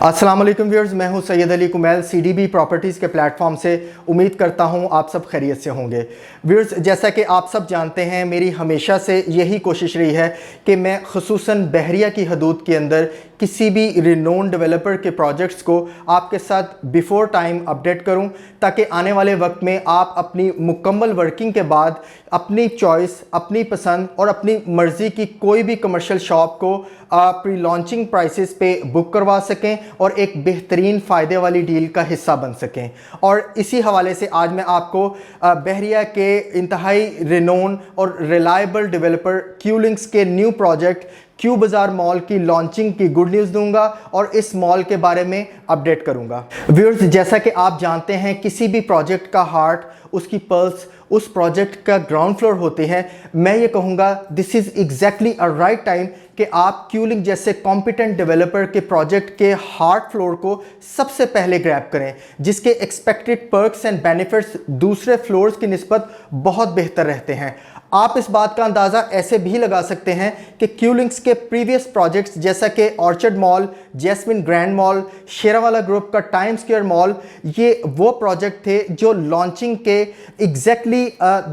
अस्सलाम वालेकुम व्यूअर्स, मैं हूं सैयद अली कुमैल सीडीबी प्रॉपर्टीज़ के प्लेटफॉर्म से। उम्मीद करता हूं आप सब खैरियत से होंगे। व्यूअर्स, जैसा कि आप सब जानते हैं, मेरी हमेशा से यही कोशिश रही है कि मैं ख़ुसूसन बहरिया की हदूद के अंदर किसी भी रिनोन डेवलपर के प्रोजेक्ट्स को आपके साथ बिफ़ोर टाइम अपडेट करूं, ताकि आने वाले वक्त में आप अपनी मुकम्मल वर्किंग के बाद अपनी चॉइस, अपनी पसंद और अपनी मर्ज़ी की कोई भी कमर्शियल शॉप को प्री लॉन्चिंग प्राइसेस पे बुक करवा सकें और एक बेहतरीन फ़ायदे वाली डील का हिस्सा बन सकें। और इसी हवाले से आज मैं आपको बहरिया के इंतहाई रिनोन और रिलायबल डेवलपर क्यू लिंक्स के न्यू प्रोजेक्ट क्यू बाज़ार मॉल की लॉन्चिंग की गुड न्यूज़ दूंगा और इस मॉल के बारे में अपडेट करूंगा। व्यूअर्स, जैसा कि आप जानते हैं, किसी भी प्रोजेक्ट का हार्ट, उसकी पल्स उस प्रोजेक्ट का ग्राउंड फ्लोर होते हैं। मैं ये कहूँगा this is exactly a right time कि आप क्यू लिंक जैसे कॉम्पिटेंट डेवलपर के प्रोजेक्ट के हार्ट फ्लोर को सबसे पहले ग्रैब करें, जिसके एक्सपेक्टेड पर्क्स एंड बेनिफिट्स दूसरे फ्लोर्स की निस्बत बहुत बेहतर रहते हैं। आप इस बात का अंदाज़ा ऐसे भी लगा सकते हैं कि क्यू लिंक्स के प्रीवियस प्रोजेक्ट्स जैसा कि Orchard Mall, Jasmine Grand Mall, Sherawala group का टाइम स्क्वायर मॉल, ये वो प्रोजेक्ट थे जो लॉन्चिंग के एग्जैक्टली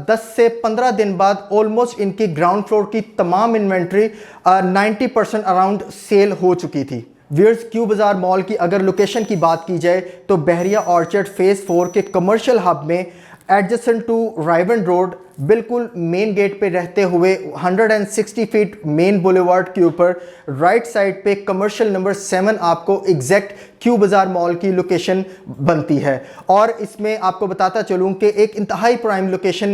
10 से 15 दिन बाद ऑलमोस्ट इनकी ग्राउंड फ्लोर की तमाम इन्वेंट्री 90% अराउंड सेल हो चुकी थी। व्यूअर्स, क्यू बाज़ार मॉल की अगर लोकेशन की बात की जाए तो बहरिया ऑर्चर्ड फेज़ 4 के कमर्शियल हब में एडजेसेंट टू राइवन रोड, बिल्कुल मेन गेट पे रहते हुए 160 फीट मेन बुलेवार्ड के ऊपर राइट साइड पे कमर्शियल नंबर 7 आपको एग्जैक्ट क्यू बाज़ार मॉल की लोकेशन बनती है। और इसमें आपको बताता चलूँ कि एक इंतहाई प्राइम लोकेशन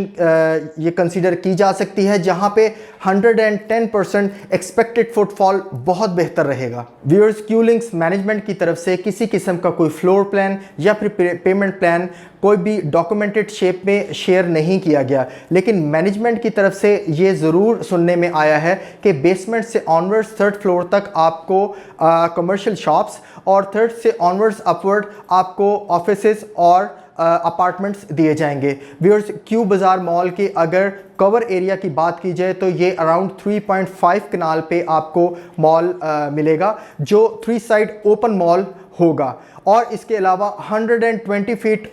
ये कंसीडर की जा सकती है, जहाँ पे 110% एक्सपेक्टेड फुटफॉल बहुत बेहतर रहेगा। व्यूअर्स, क्यू लिंक्स मैनेजमेंट की तरफ से किसी किस्म का कोई फ्लोर प्लान या फिर पेमेंट प्लान कोई भी डॉक्यूमेंटेड शेप में शेयर नहीं किया गया, लेकिन मैनेजमेंट की तरफ से ये ज़रूर सुनने में आया है कि बेसमेंट से ऑनवर्ड्स 3rd फ्लोर तक आपको कमर्शियल शॉप्स और 3rd से ऑनवर्ड्स अपवर्ड आपको ऑफिसेस और अपार्टमेंट्स दिए जाएंगे। व्यूअर्स, क्यू बाज़ार मॉल की अगर कवर एरिया की बात की जाए तो ये अराउंड 3.5 कनाल पे आपको मॉल मिलेगा, जो 3 साइड ओपन मॉल होगा। और इसके अलावा 120 फीट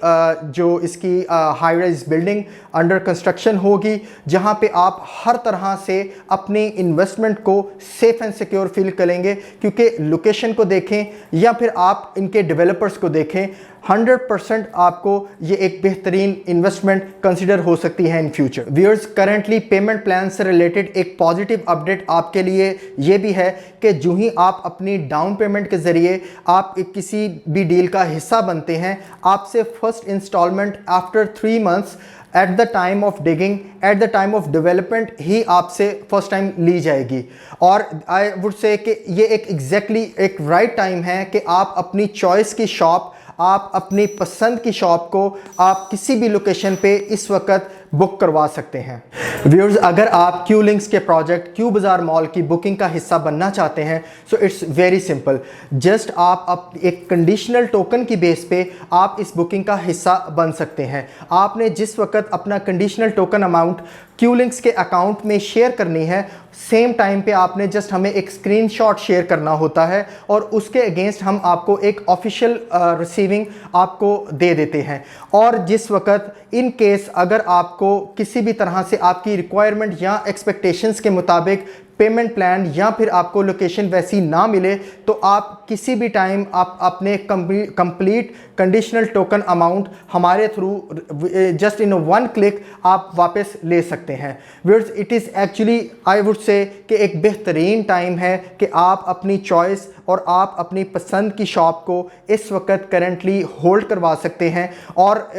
जो इसकी high rise building under construction होगी, जहां पे आप हर तरह से अपनी इन्वेस्टमेंट को सेफ एंड सिक्योर फील करेंगे, क्योंकि लोकेशन को देखें या फिर आप इनके डेवलपर्स को देखें, 100% आपको ये एक बेहतरीन इन्वेस्टमेंट कंसिडर हो सकती है in future. Viewers, currently payment plan से रिलेटेड एक पॉजिटिव अपडेट आपके लिए ये भी है कि जो ही आप अपनी डाउन पेमेंट के ज़रिए आप किसी भी डील का हिस्सा बनते हैं, आपसे first instalment after 3 months at the time of digging, at the time of development ही आपसे फर्स्ट टाइम ली जाएगी। और आई वुड से कि ये एक एग्जैक्टली एक राइट टाइम है कि आप अपनी चॉइस की शॉप, आप अपनी पसंद की शॉप को आप किसी भी लोकेशन पे इस वक्त बुक करवा सकते हैं। व्यूअर्स, अगर आप क्यू लिंक्स के प्रोजेक्ट क्यू बाज़ार मॉल की बुकिंग का हिस्सा बनना चाहते हैं, so it's very simple. Just आप एक कंडीशनल टोकन की बेस पे आप इस बुकिंग का हिस्सा बन सकते हैं। आपने जिस वक्त अपना conditional token amount Q links के अकाउंट में शेयर करनी है, सेम टाइम पे आपने जस्ट हमें एक स्क्रीनशॉट शेयर करना होता है और उसके अगेंस्ट हम आपको एक ऑफिशियल रिसीविंग आपको दे देते हैं। और जिस वक्त इन केस अगर आपको किसी भी तरह से आपकी रिक्वायरमेंट या एक्सपेक्टेशंस के मुताबिक पेमेंट प्लान या फिर आपको लोकेशन वैसी ना मिले, तो आप किसी भी टाइम आप अपने कंप्लीट कंडीशनल टोकन अमाउंट हमारे थ्रू जस्ट इन 1 क्लिक आप वापस ले सकते हैं। Viewers, it is actually I would say कि एक बेहतरीन टाइम है कि आप अपनी चॉइस और आप अपनी पसंद की शॉप को इस वक्त करंटली होल्ड करवा सकते हैं। और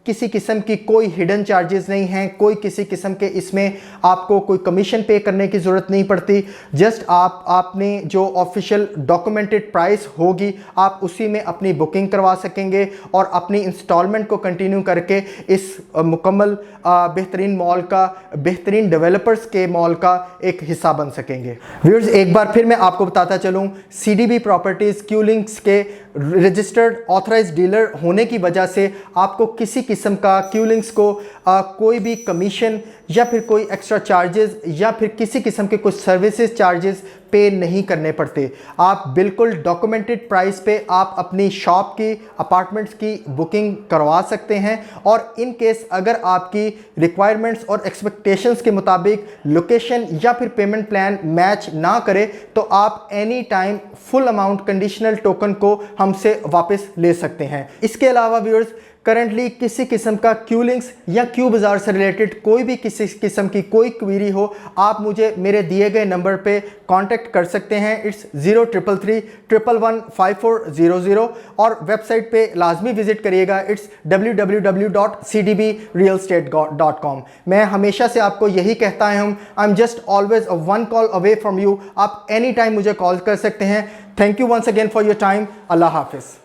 किसी किस्म की कोई हिडन चार्जेस नहीं हैं, कोई किसी किस्म के इसमें आपको कोई कमीशन पे करने की ज़रूरत नहीं पड़ती। जस्ट आपने जो ऑफिशियल डॉक्यूमेंटेड प्राइस होगी, आप उसी में अपनी बुकिंग करवा सकेंगे और अपनी इंस्टॉलमेंट को कंटिन्यू करके इस मुकम्मल बेहतरीन मॉल का, बेहतरीन डेवलपर्स के मॉल का एक हिस्सा बन सकेंगे। व्यूअर्स, एक बार फिर मैं आपको बताता चलूँ, सीडीबी प्रॉपर्टीज़ क्यू लिंक्स के रजिस्टर्ड ऑथराइज्ड डीलर होने की वजह से आपको किसी किस्म का क्यू लिंक्स को कोई भी कमीशन या फिर कोई एक्स्ट्रा चार्जेस या फिर किसी किस्म के कुछ सर्विसेज चार्जेस पे नहीं करने पड़ते। आप बिल्कुल डॉक्यूमेंटेड प्राइस पे आप अपनी शॉप की, अपार्टमेंट्स की बुकिंग करवा सकते हैं। और इन केस अगर आपकी रिक्वायरमेंट्स और एक्सपेक्टेशंस के मुताबिक लोकेशन या फिर पेमेंट प्लान मैच ना करे तो आप any time full amount conditional token को हमसे वापस ले सकते हैं। इसके अलावा व्यूअर्स, करंटली किसी किस्म का क्यू लिंक्स या क्यू बाजार से रिलेटेड कोई भी किसी किस्म की कोई क्वेरी हो, आप मुझे मेरे दिए गए नंबर पे कांटेक्ट कर सकते हैं। इट्स 0333115400 और वेबसाइट पे लाजमी विजिट करिएगा। It's www.cdbrealestate.com। मैं हमेशा से आपको यही कहता हूँ, I am just always one call away from you. आप एनी टाइम मुझे कॉल कर सकते हैं। Thank you once again for your time. अल्लाह हाफिज़।